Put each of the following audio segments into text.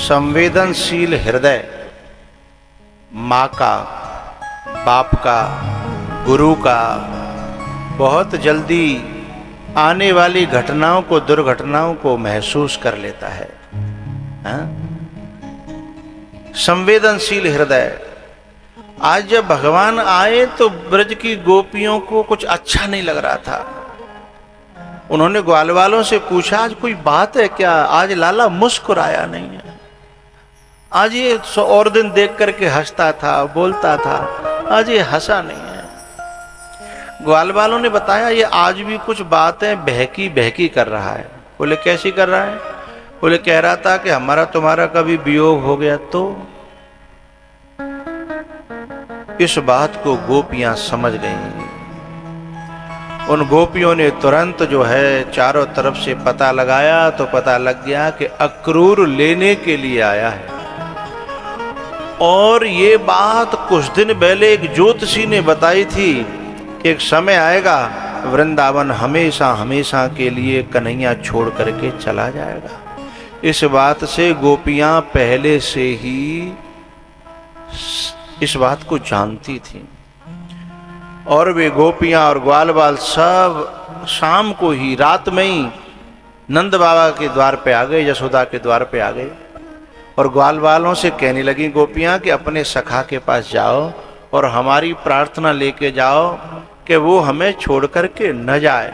संवेदनशील हृदय माँ का, बाप का, गुरु का बहुत जल्दी आने वाली घटनाओं को, दुर्घटनाओं को महसूस कर लेता है। हाँ? संवेदनशील हृदय। आज जब भगवान आए तो ब्रज की गोपियों को कुछ अच्छा नहीं लग रहा था। उन्होंने ग्वाल वालों से पूछा, आज कोई बात है क्या? आज लाला मुस्कुराया नहीं है। आज ये और दिन देख करके हंसता था, बोलता था, आज ये हंसा नहीं है। ग्वाल वालों ने बताया, ये आज भी कुछ बातें बहकी बहकी कर रहा है। बोले कैसी कर रहा है? बोले कह रहा था कि हमारा तुम्हारा कभी वियोग हो गया तो। इस बात को गोपियां समझ गईं। उन गोपियों ने तुरंत जो है चारों तरफ से पता लगाया तो पता लग गया कि अक्रूर लेने के लिए आया है। और ये बात कुछ दिन पहले एक ज्योतिषी ने बताई थी कि एक समय आएगा वृंदावन हमेशा हमेशा के लिए कन्हैया छोड़ करके चला जाएगा। इस बात से गोपियां पहले से ही इस बात को जानती थी। और वे गोपियां और ग्वाल बाल सब शाम को ही, रात में ही नंद बाबा के द्वार पे आ गए, यशोदा के द्वार पे आ गए। और ग्वाल बालों से कहने लगी गोपियां कि अपने सखा के पास जाओ और हमारी प्रार्थना लेके जाओ कि वो हमें छोड़ करके न जाए।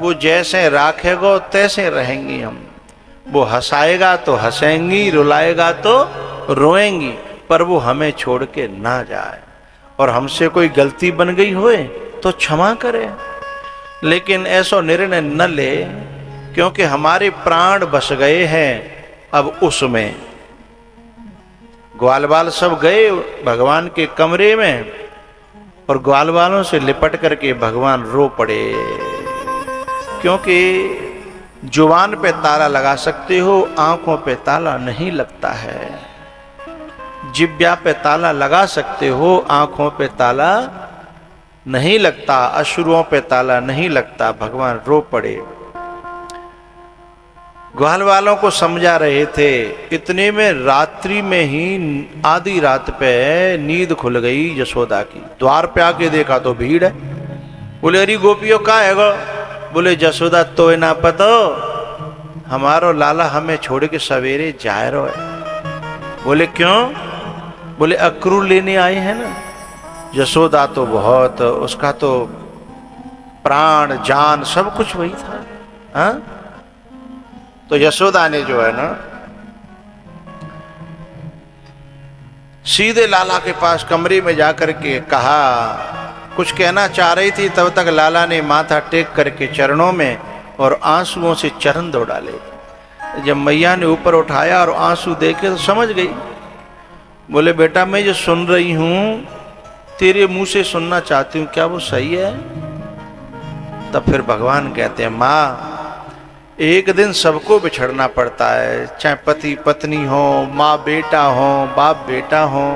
वो जैसे राखेगा तैसे रहेंगी हम। वो हंसाएगा तो हंसेंगी, रुलाएगा तो रोएंगी, पर वो हमें छोड़ के ना जाए। और हमसे कोई गलती बन गई होए तो क्षमा करे, लेकिन ऐसा निर्णय न ले, क्योंकि हमारे प्राण बस गए हैं अब उसमें। ग्वाल बाल सब गए भगवान के कमरे में और ग्वाल बालों से लिपट करके भगवान रो पड़े। क्योंकि जुबान पे ताला लगा सकते हो, आंखों पे ताला नहीं लगता है। जिब्या पे ताला लगा सकते हो, आंखों पे ताला नहीं लगता, अश्रुओं पे ताला नहीं लगता। भगवान रो पड़े। ग्वाल वालों को समझा रहे थे। इतने में रात्रि में ही आधी रात पे नींद खुल गई यशोदा की। द्वार पे आके देखा तो भीड़ है। बोले अरे गोपियों का है गो? बोले यशोदा तो ना पतो, हमारो लाला हमें छोड़ के सवेरे जाए रो है। बोले क्यों? बोले अक्रूर लेने आए हैं ना। यशोदा तो बहुत, उसका तो प्राण जान सब कुछ वही था। हाँ? तो यशोदा ने जो है ना सीधे लाला के पास कमरे में जाकर के कहा, कुछ कहना चाह रही थी, तब तक लाला ने माथा टेक करके चरणों में और आंसुओं से चरण धो डाले। जब मैया ने ऊपर उठाया और आंसू देखे तो समझ गई। बोले बेटा मैं जो सुन रही हूं तेरे मुंह से सुनना चाहती हूं, क्या वो सही है? तब फिर भगवान कहते हैं, माँ एक दिन सबको बिछड़ना पड़ता है, चाहे पति पत्नी हो, माँ बेटा हो, बाप बेटा हो।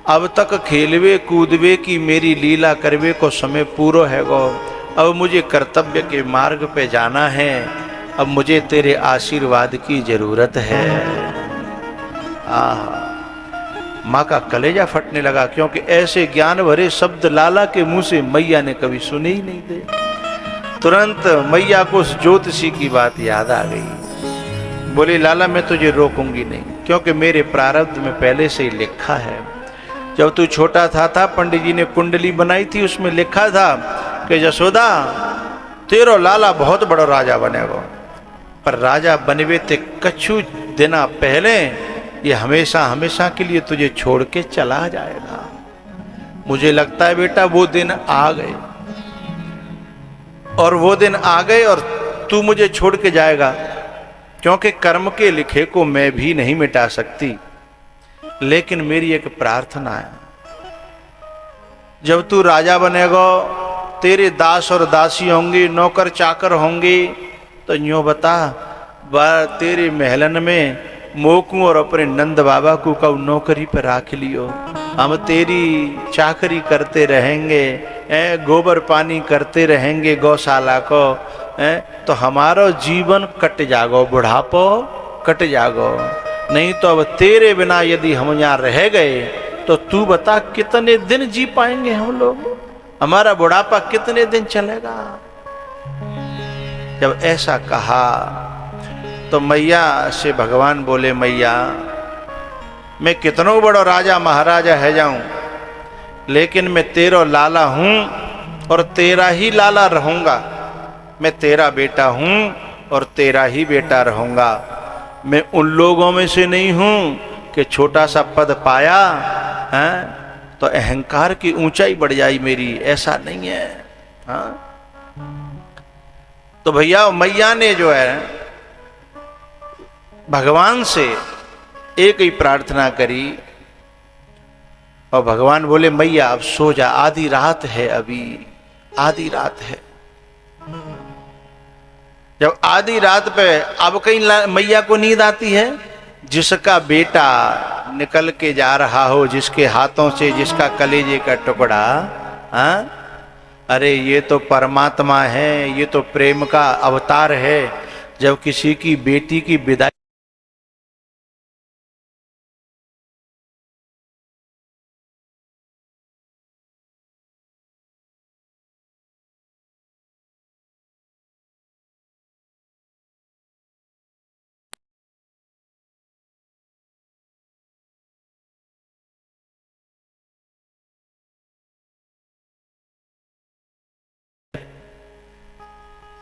अब तक खेलवे कूदवे की मेरी लीला करवे को समय पूरा है गो। अब मुझे कर्तव्य के मार्ग पे जाना है। अब मुझे तेरे आशीर्वाद की जरूरत है। माँ का कलेजा फटने लगा, क्योंकि ऐसे ज्ञान भरे शब्द लाला के मुंह से मैया ने कभी सुने ही नहीं थे। तुरंत मैया को उस ज्योतिषी की बात याद आ गई। बोली लाला मैं तुझे रोकूंगी नहीं, क्योंकि मेरे प्रारब्ध में पहले से ही लिखा है। जब तू छोटा था पंडित जी ने कुंडली बनाई थी, उसमें लिखा था कि यशोदा तेरो लाला बहुत बड़ा राजा बनेगा, पर राजा बनवे ते कछु दिना पहले ये हमेशा हमेशा के लिए तुझे छोड़ के चला जाएगा। मुझे लगता है बेटा वो दिन आ गए, और वो दिन आ गए और तू मुझे छोड़ के जाएगा, क्योंकि कर्म के लिखे को मैं भी नहीं मिटा सकती। लेकिन मेरी एक प्रार्थना है, जब तू राजा बनेगा, तेरे दास और दासी होंगे, नौकर चाकर होंगे, तो यूं बता तेरे महलन में मोकू और अपने नंद बाबा को कब नौकरी पर राख लियो। हम तेरी चाकरी करते रहेंगे, गोबर पानी करते रहेंगे गौशाला को, तो हमारा जीवन कट जागो, बुढ़ापो कट जागो। नहीं तो अब तेरे बिना यदि हम यहाँ रह गए तो तू बता कितने दिन जी पाएंगे हम लोग, हमारा बुढ़ापा कितने दिन चलेगा। जब ऐसा कहा तो मैया से भगवान बोले, मैया मैं कितनों बड़ो राजा महाराजा है जाऊं, लेकिन मैं तेरा लाला हूं और तेरा ही लाला रहूंगा। मैं तेरा बेटा हूं और तेरा ही बेटा रहूंगा। मैं उन लोगों में से नहीं हूं कि छोटा सा पद पाया है तो अहंकार की ऊंचाई बढ़ जाई मेरी, ऐसा नहीं है। हाँ? तो भैया मैया ने जो है भगवान से एक ही प्रार्थना करी और भगवान बोले, मैया अब सो जा, आधी रात है, अभी आधी रात है। जब आधी रात पे अब कहीं मैया को नींद आती है? जिसका बेटा निकल के जा रहा हो, जिसके हाथों से, जिसका कलेजे का टुकड़ा, हाँ? अरे ये तो परमात्मा है, ये तो प्रेम का अवतार है। जब किसी की बेटी की विदाई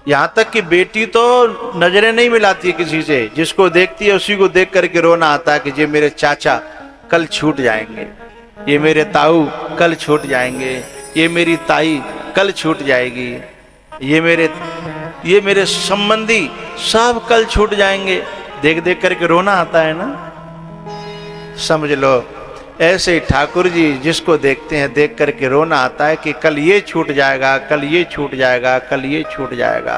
यहाँ तक कि बेटी तो नजरें नहीं मिलाती है किसी से, जिसको देखती है उसी को देख करके रोना आता है कि ये मेरे चाचा कल छूट जाएंगे, ये मेरे ताऊ कल छूट जाएंगे, ये मेरी ताई कल छूट जाएगी, ये मेरे संबंधी सब कल छूट जाएंगे। देख देख करके रोना आता है ना। समझ लो ऐसे ही ठाकुर जी जिसको देखते हैं देख करके रोना आता है कि कल ये छूट जाएगा, कल ये छूट जाएगा, कल ये छूट जाएगा।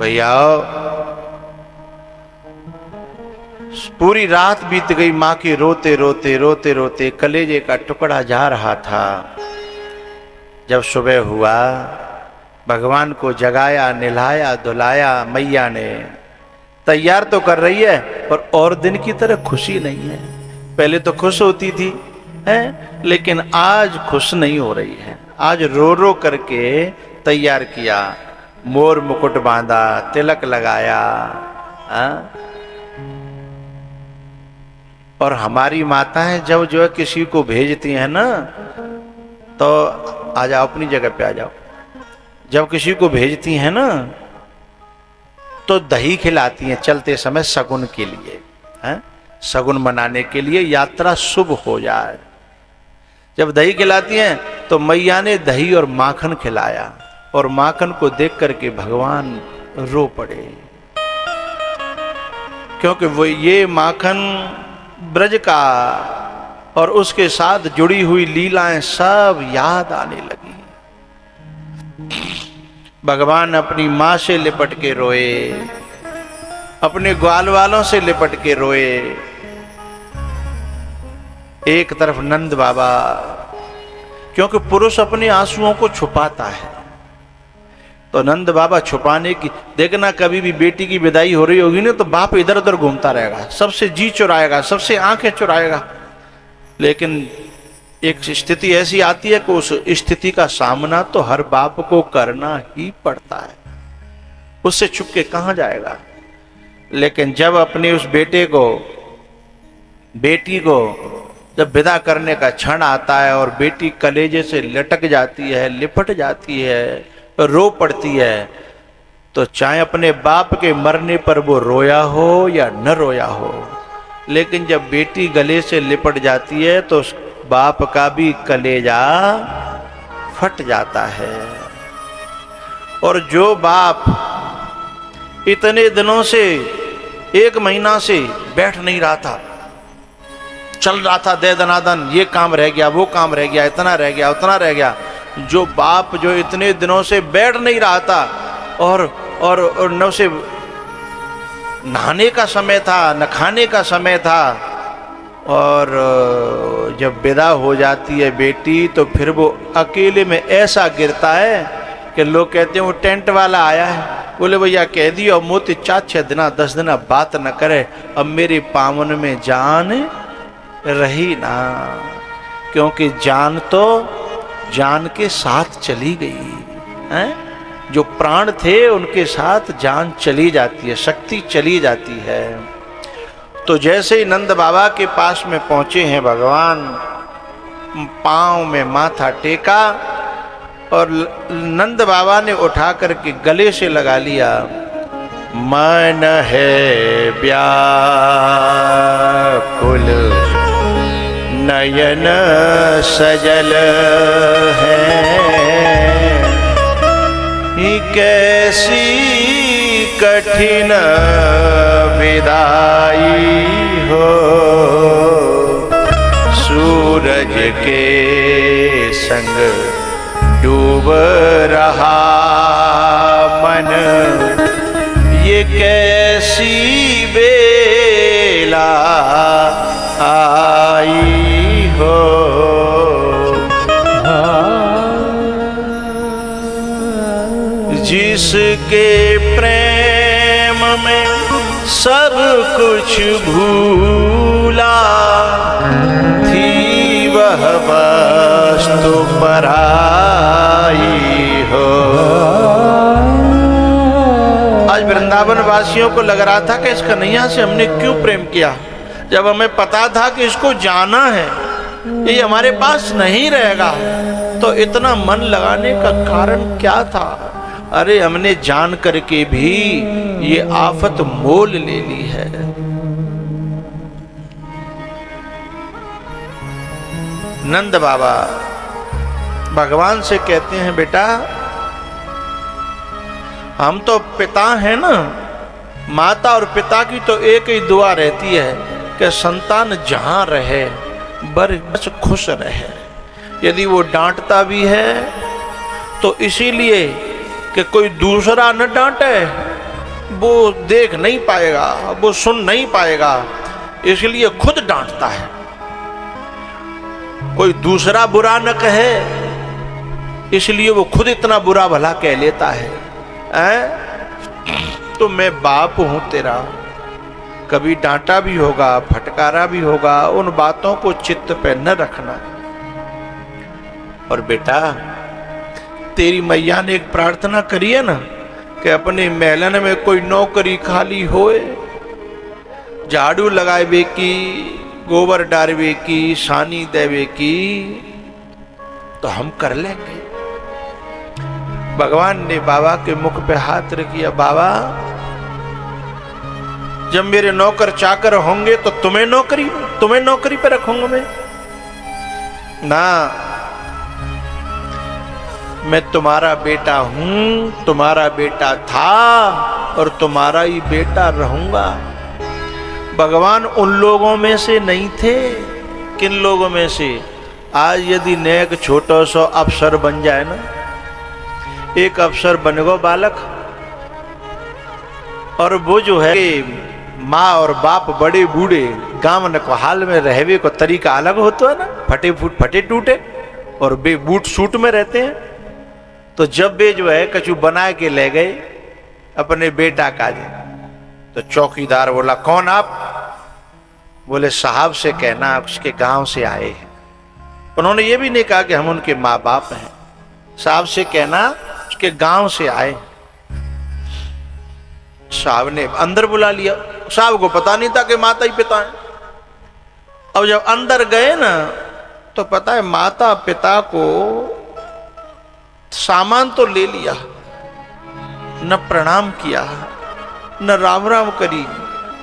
भैया पूरी रात बीत गई, मां की रोते रोते रोते रोते कलेजे का टुकड़ा जा रहा था। जब सुबह हुआ भगवान को जगाया, नहलाया धुलाया मैया ने, तैयार तो कर रही है पर और दिन की तरह खुशी नहीं है। पहले तो खुश होती थी है, लेकिन आज खुश नहीं हो रही है। आज रो रो करके तैयार किया, मोर मुकुट बांधा, तिलक लगाया। और हमारी माताएं जब जो है किसी को भेजती हैं ना, तो आ जाओ अपनी जगह पे आ जाओ। जब किसी को भेजती हैं ना तो दही खिलाती हैं चलते समय शगुन के लिए, हैं? शगुन मनाने के लिए, यात्रा शुभ हो जाए। जब दही खिलाती हैं तो मैया ने दही और माखन खिलाया और माखन को देख करके भगवान रो पड़े, क्योंकि वो ये माखन ब्रज का और उसके साथ जुड़ी हुई लीलाएं सब याद आने लगी। भगवान अपनी मां से लिपट के रोए, अपने ग्वाल वालों से लिपट के रोए। एक तरफ नंद बाबा, क्योंकि पुरुष अपने आंसुओं को छुपाता है, तो नंद बाबा छुपाने की, देखना कभी भी बेटी की विदाई हो रही होगी ना तो बाप इधर उधर घूमता रहेगा, सबसे जी चुराएगा, सबसे आंखें चुराएगा। लेकिन एक स्थिति ऐसी आती है कि उस स्थिति का सामना तो हर बाप को करना ही पड़ता है, उससे छुप के कहां जाएगा। लेकिन जब अपने उस बेटे को, बेटी को जब विदा करने का क्षण आता है और बेटी कलेजे से लटक जाती है, लिपट जाती है, रो पड़ती है, तो चाहे अपने बाप के मरने पर वो रोया हो या न रोया हो, लेकिन जब बेटी गले से लिपट जाती है तो बाप का भी कलेजा फट जाता है। और जो बाप इतने दिनों से, 1 महीना से बैठ नहीं रहा था, चल रहा था दे दनादन, ये काम रह गया, वो काम रह गया, इतना रह गया, उतना रह गया, जो बाप जो इतने दिनों से बैठ नहीं रहा था और न उसे नहाने का समय था, न खाने का समय था, और जब विदा हो जाती है बेटी तो फिर वो अकेले में ऐसा गिरता है कि लोग कहते हैं वो टेंट वाला आया है, बोले भैया कह दियो अब मोती 4-6 दिन 10 दिन बात न करे, अब मेरे पावन में जान रही ना, क्योंकि जान तो जान के साथ चली गई है। जो प्राण थे उनके साथ जान चली जाती है, शक्ति चली जाती है। तो जैसे ही नंद बाबा के पास में पहुंचे हैं भगवान, पांव में माथा टेका और नंद बाबा ने उठा करके गले से लगा लिया। मन है व्याकुल नयन सजल है, कैसी कठिन विदाई हो, सूरज के संग डूब रहा मन, ये कैसी बेला आई हो। जिसके प्रेम में सब कुछ भूला, थी वह वस्तु पराई हो। आज वृंदावन वासियों को लग रहा था कि इस कन्हैया से हमने क्यों प्रेम किया, जब हमें पता था कि इसको जाना है, ये हमारे पास नहीं रहेगा, तो इतना मन लगाने का कारण क्या था। अरे हमने जान करके भी ये आफत मोल ले ली है। नंद बाबा भगवान से कहते हैं, बेटा हम तो पिता हैं ना, माता और पिता की तो एक ही दुआ रहती है कि संतान जहां रहे बस खुश रहे। यदि वो डांटता भी है तो इसीलिए कि कोई दूसरा न डांटे, वो देख नहीं पाएगा, वो सुन नहीं पाएगा, इसलिए खुद डांटता है। कोई दूसरा बुरा न कहे, इसलिए वो खुद इतना बुरा भला कह लेता है। तो मैं बाप हूं तेरा, कभी डांटा भी होगा, फटकारा भी होगा, उन बातों को चित्त पे न रखना। और बेटा तेरी मैया ने एक प्रार्थना करी है ना कि अपने महलन में कोई नौकरी खाली होए, झाड़ू लगावे की, गोबर डालवे की, सानी देवे की, तो हम कर लेंगे। भगवान ने बाबा के मुख पे हाथ रखिया, बाबा जब मेरे नौकर चाकर होंगे तो तुम्हें नौकरी पे रखूंगा मैं ना। मैं तुम्हारा बेटा हूं, तुम्हारा बेटा था और तुम्हारा ही बेटा रहूंगा। भगवान उन लोगों में से नहीं थे। किन लोगों में से? आज यदि नेक छोटा सा अफसर बन जाए ना, एक अफसर बन गो बालक, और वो जो है माँ और बाप बड़े बूढ़े गांव न को हाल में रहवे को तरीका अलग होता है ना, फटे टूटे, और बे बूट सूट में रहते हैं। तो जब वे जो है कछु बना के ले गए अपने बेटा का, तो चौकीदार बोला कौन आप? बोले साहब से कहना उसके गांव से आए हैं। उन्होंने ये भी नहीं कहा कि हम उनके माँ बाप हैं, साहब से कहना उसके गांव से आए। साहब ने अंदर बुला लिया। साहब को पता नहीं था कि माता ही पिता है। अब जब अंदर गए ना तो पता है माता पिता को सामान तो ले लिया, न प्रणाम किया, न राम राम करी।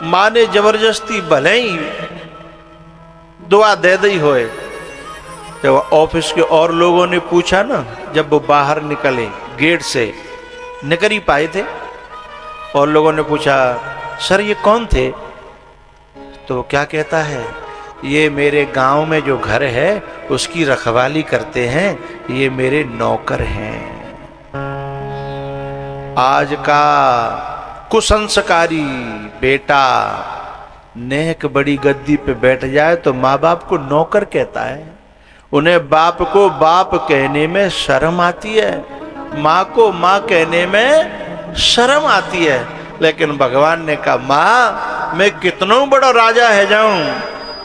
मां ने जबरदस्ती भले ही दुआ दे दी होए। जब ऑफिस के और लोगों ने पूछा ना, जब वो बाहर निकले गेट से निकल ही पाए थे, और लोगों ने पूछा सर ये कौन थे? तो क्या कहता है, ये मेरे गांव में जो घर है उसकी रखवाली करते हैं, ये मेरे नौकर हैं। आज का कुसंस्कारी बेटा नेक बड़ी गद्दी पे बैठ जाए तो माँ बाप को नौकर कहता है। उन्हें बाप को बाप कहने में शर्म आती है, माँ को माँ कहने में शर्म आती है। लेकिन भगवान ने कहा माँ मैं कितनों बड़ा राजा है जाऊं,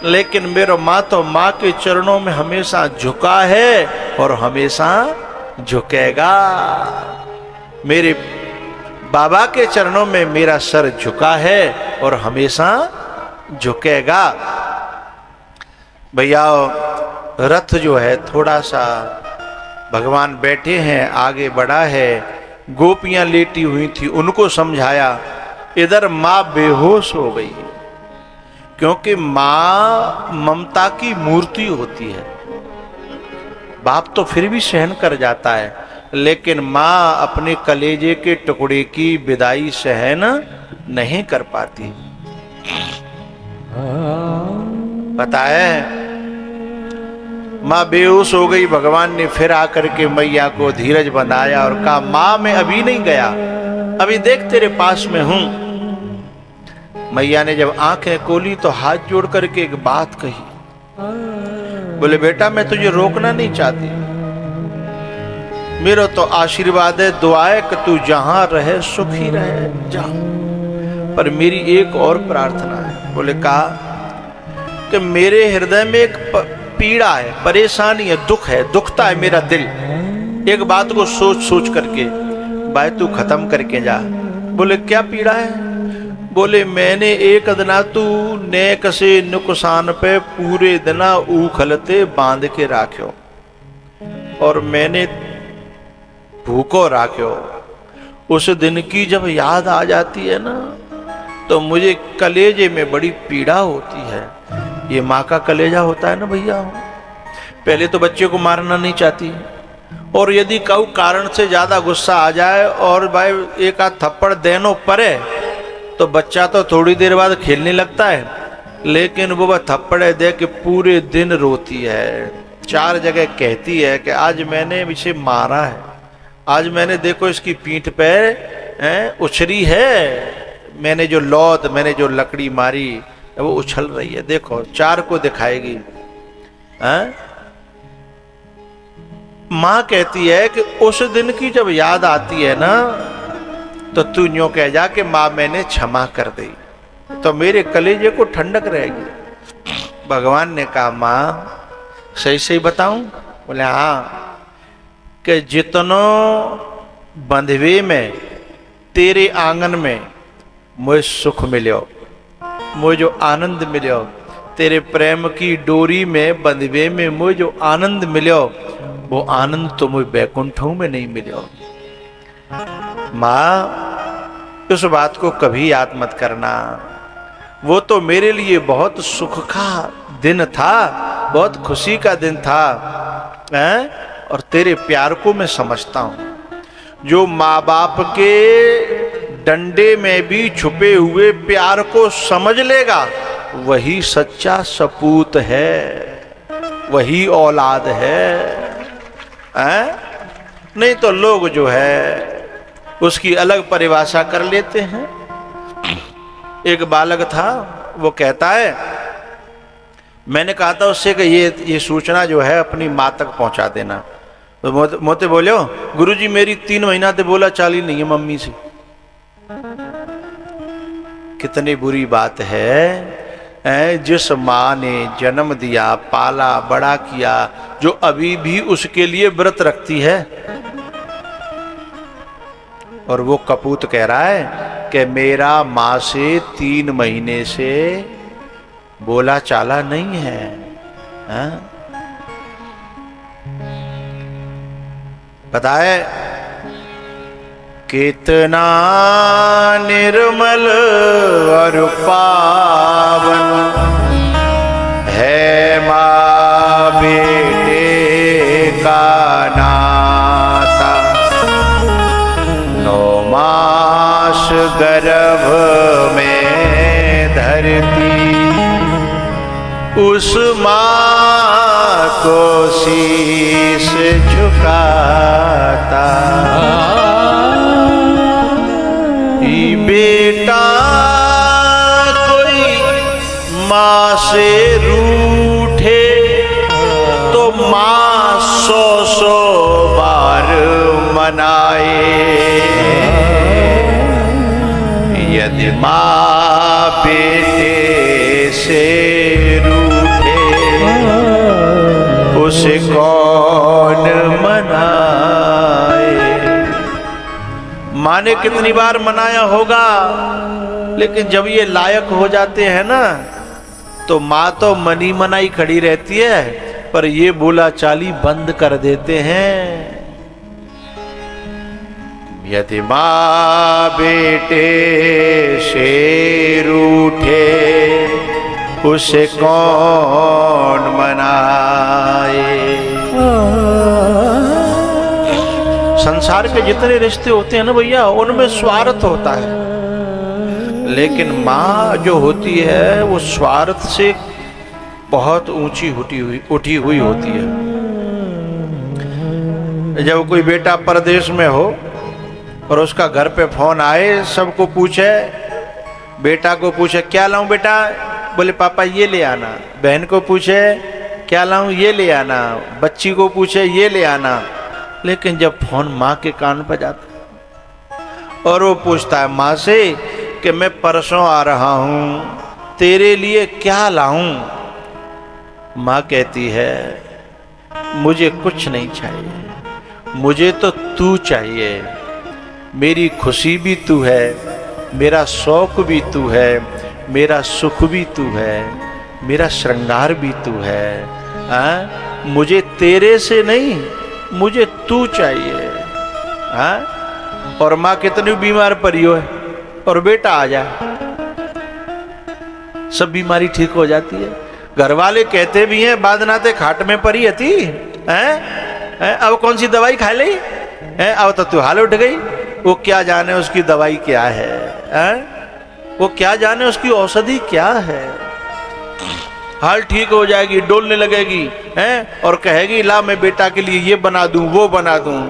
लेकिन मेरा माँ तो माँ के चरणों में हमेशा झुका है और हमेशा झुकेगा। मेरे बाबा के चरणों में मेरा सर झुका है और हमेशा झुकेगा। भैया रथ जो है थोड़ा सा भगवान बैठे हैं, आगे बढ़ा है, गोपियां लेटी हुई थी, उनको समझाया। इधर मां बेहोश हो गई, क्योंकि मां ममता की मूर्ति होती है। बाप तो फिर भी सहन कर जाता है, लेकिन मां अपने कलेजे के टुकड़े की विदाई सहन नहीं कर पाती। पता है मां बेहोश हो गई। भगवान ने फिर आकर के मैया को धीरज बनाया और कहा मां मैं अभी नहीं गया, अभी देख तेरे पास में हूं। मैया ने जब आंखें खोली तो हाथ जोड़ करके एक बात कही, बोले बेटा मैं तुझे रोकना नहीं चाहती, मेरा तो आशीर्वाद है, दुआ है कि तू जहां रहे सुखी रहे जा, पर मेरी एक और प्रार्थना है। बोले कहा कि मेरे हृदय में एक पीड़ा है, परेशानी है, दुख है, दुखता है मेरा दिल। एक बात को सोच सोच करके भाई तू खत्म करके जा। बोले क्या पीड़ा है? बोले मैंने एक दिना तू नेक से नुकसान पे पूरे दिना उखलते बांध के राख्यो और मैंने भूखो राख्यो। उस दिन की जब याद आ जाती है ना तो मुझे कलेजे में बड़ी पीड़ा होती है। ये माँ का कलेजा होता है ना भैया। पहले तो बच्चे को मारना नहीं चाहती, और यदि कऊ कारण से ज्यादा गुस्सा आ जाए और भाई एक आध थप्पड़ देनो पड़े तो बच्चा तो थोड़ी देर बाद खेलने लगता है, लेकिन वो थप्पड़े दे के पूरे दिन रोती है। 4 जगह कहती है कि आज मैंने इसे मारा है, आज मैंने देखो इसकी पीठ पे उछरी है, मैंने जो लौत मैंने जो लकड़ी मारी वो उछल रही है, देखो 4 को दिखाएगी। मां कहती है कि उस दिन की जब याद आती है ना तो तू यूं कह जा कि मां मैंने क्षमा कर दी, तो मेरे कलेजे को ठंडक रहेगी। भगवान ने कहा मां सही सही बताऊं? बोले हाँ, कि जितनो बंधवे में तेरे आंगन में मुझे सुख मिलो, मुझे जो आनंद मिलो, तेरे प्रेम की डोरी में बंधवे में मुझे जो आनंद मिलो, वो आनंद तो मुझे बैकुंठों में नहीं मिलो। मां उस बात को कभी याद मत करना, वो तो मेरे लिए बहुत सुख का दिन था, बहुत खुशी का दिन था, और तेरे प्यार को मैं समझता हूं। जो माँ बाप के डंडे में भी छुपे हुए प्यार को समझ लेगा वही सच्चा सपूत है, वही औलाद है। नहीं तो लोग जो है उसकी अलग परिभाषा कर लेते हैं। एक बालक था, वो कहता है, मैंने कहा था उससे कि ये सूचना जो है अपनी माँ तक पहुंचा देना, तो मोते बोले गुरुजी मेरी 3 महीना से बोला चाली नहीं है मम्मी से। कितनी बुरी बात है, जिस माँ ने जन्म दिया, पाला, बड़ा किया, जो अभी भी उसके लिए व्रत रखती है, और वो कपूत कह रहा है कि मेरा माँ से 3 महीने से बोला चाला नहीं है। पता है कितना निर्मल और पावन है माँ बेटे का नाता। 9 मास गर्भ में धरती उस माँ को शीश झुकाता। बेटा कोई माँ से रूठे तो माँ 100 बार मनाए। यदि माँ बेटे से रूठे उसे कौन मनाए। माँ ने कितनी बार मनाया होगा, लेकिन जब ये लायक हो जाते हैं ना तो माँ तो मनी मनाई खड़ी रहती है, पर ये बोला चाली बंद कर देते हैं। यदि माँ बेटे से रूठे उसे कौन मनाए। संसार के जितने रिश्ते होते हैं ना भैया, उनमें स्वार्थ होता है, लेकिन माँ जो होती है वो स्वार्थ से बहुत ऊंची उठी हुई होती है। जब कोई बेटा परदेश में हो और उसका घर पे फोन आए, सबको पूछे, बेटा को पूछे क्या लाऊं बेटा, बोले पापा ये ले आना। बहन को पूछे क्या लाऊं, ये ले आना। बच्ची को पूछे ये ले आना। लेकिन जब फोन माँ के कान पर जाता और वो पूछता है माँ से कि मैं परसों आ रहा हूं, तेरे लिए क्या लाऊं, माँ कहती है मुझे कुछ नहीं चाहिए, मुझे तो तू चाहिए। मेरी खुशी भी तू है, मेरा शौक भी तू है, मेरा सुख भी तू है, मेरा श्रृंगार भी तू है। मुझे तेरे से नहीं, मुझे तू चाहिए। और माँ कितनी बीमार पड़ी हो और बेटा आ जाए, सब बीमारी ठीक हो जाती है। घर वाले कहते भी हैं बाद नाते खाट में पड़ी थी, अब कौन सी दवाई खा ली, अब तो तू हाल उठ गई। वो क्या जाने उसकी दवाई क्या है, वो क्या जाने उसकी औषधि क्या है। हाल ठीक हो जाएगी, डोलने लगेगी और कहेगी ला मैं बेटा के लिए ये बना दूं वो बना दूं।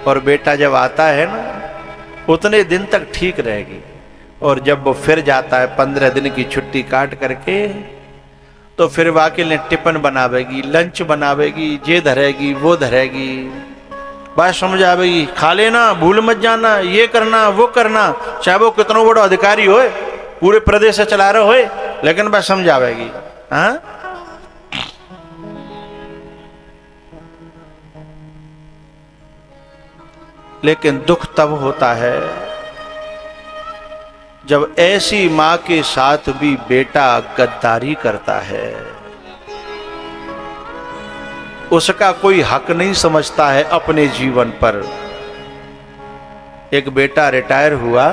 और बेटा जब आता है ना उतने दिन तक ठीक रहेगी, और जब वो फिर जाता है 15 दिन की छुट्टी काट करके, तो फिर वाकई ने टिफिन बनावेगी, लंच बनावेगी, ये धरेगी वो धरेगी, बात समझ आवेगी, खा लेना, भूल मत जाना, ये करना वो करना, चाहे वो कितना बड़ा अधिकारी होए, पूरे प्रदेश से चला रहे होए, लेकिन बात समझ आवेगी। लेकिन दुख तब होता है जब ऐसी मां के साथ भी बेटा गद्दारी करता है, उसका कोई हक नहीं समझता है अपने जीवन पर। एक बेटा रिटायर हुआ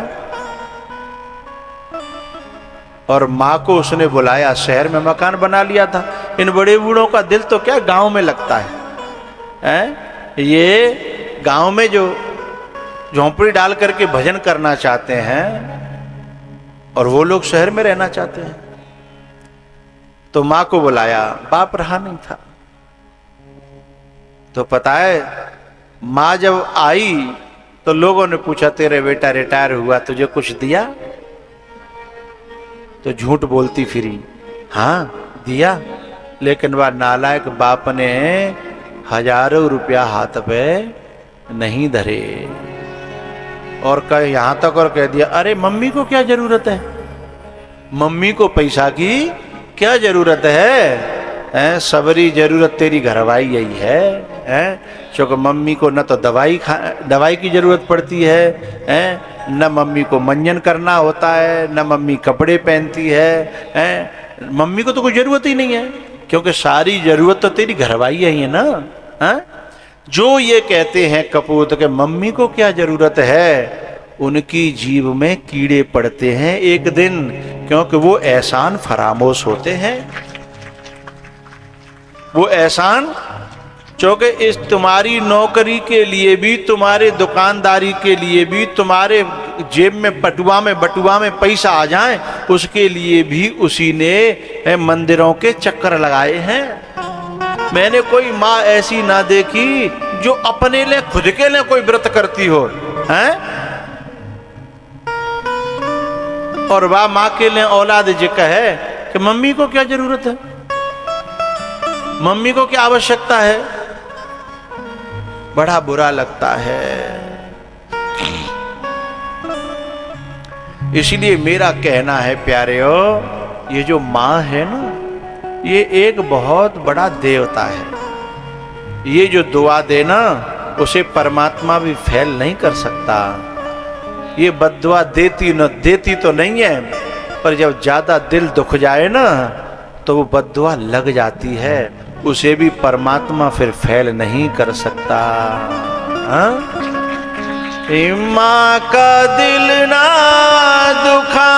और मां को उसने बुलाया, शहर में मकान बना लिया था। इन बड़े बूढ़ों का दिल तो क्या गांव में लगता है, ये गांव में जो झोंपड़ी डाल करके भजन करना चाहते हैं और वो लोग शहर में रहना चाहते हैं। तो मां को बुलाया, बाप रहा नहीं था। तो पता है मां जब आई तो लोगों ने पूछा तेरे बेटा रिटायर हुआ, तुझे कुछ दिया? तो झूठ बोलती फिरी, हाँ दिया, लेकिन वह नालायक बाप ने हजारों रुपया हाथ पे नहीं धरे और कह यहां तक और कह दिया अरे मम्मी को क्या जरूरत है, मम्मी को पैसा की क्या जरूरत है, सबरी जरूरत तेरी घरवाई यही है, क्योंकि मम्मी को न तो दवाई की जरूरत पड़ती है, न मम्मी को मंजन करना होता है, न मम्मी कपड़े पहनती है, मम्मी को तो कोई जरूरत ही नहीं है, क्योंकि सारी जरूरत तो तेरी घरवाई यही है ना। जो ये कहते हैं कपूत के मम्मी को क्या जरूरत है, उनकी जीभ में कीड़े पड़ते हैं एक दिन, क्योंकि वो एहसान फरामोश होते हैं। वो एहसान क्योंकि इस तुम्हारी नौकरी के लिए भी, तुम्हारे दुकानदारी के लिए भी, तुम्हारे जेब में बटुआ में पैसा आ जाए उसके लिए भी उसी ने मंदिरों के चक्कर लगाए हैं। मैंने कोई माँ ऐसी ना देखी जो अपने लिए खुद के लिए कोई व्रत करती हो, हैं? और वह माँ के लिए औलाद जो कहे कि मम्मी को क्या जरूरत है, मम्मी को क्या आवश्यकता है, बड़ा बुरा लगता है। इसलिए मेरा कहना है प्यारेओ, ये जो माँ है ना, ये एक बहुत बड़ा देवता है। ये जो दुआ देना उसे परमात्मा भी फेल नहीं कर सकता। ये बद्दुआ देती तो नहीं है, पर जब ज्यादा दिल दुख जाए ना तो वो बद्दुआ लग जाती है, उसे भी परमात्मा फिर फेल नहीं कर सकता। माँ का दिल ना दुखा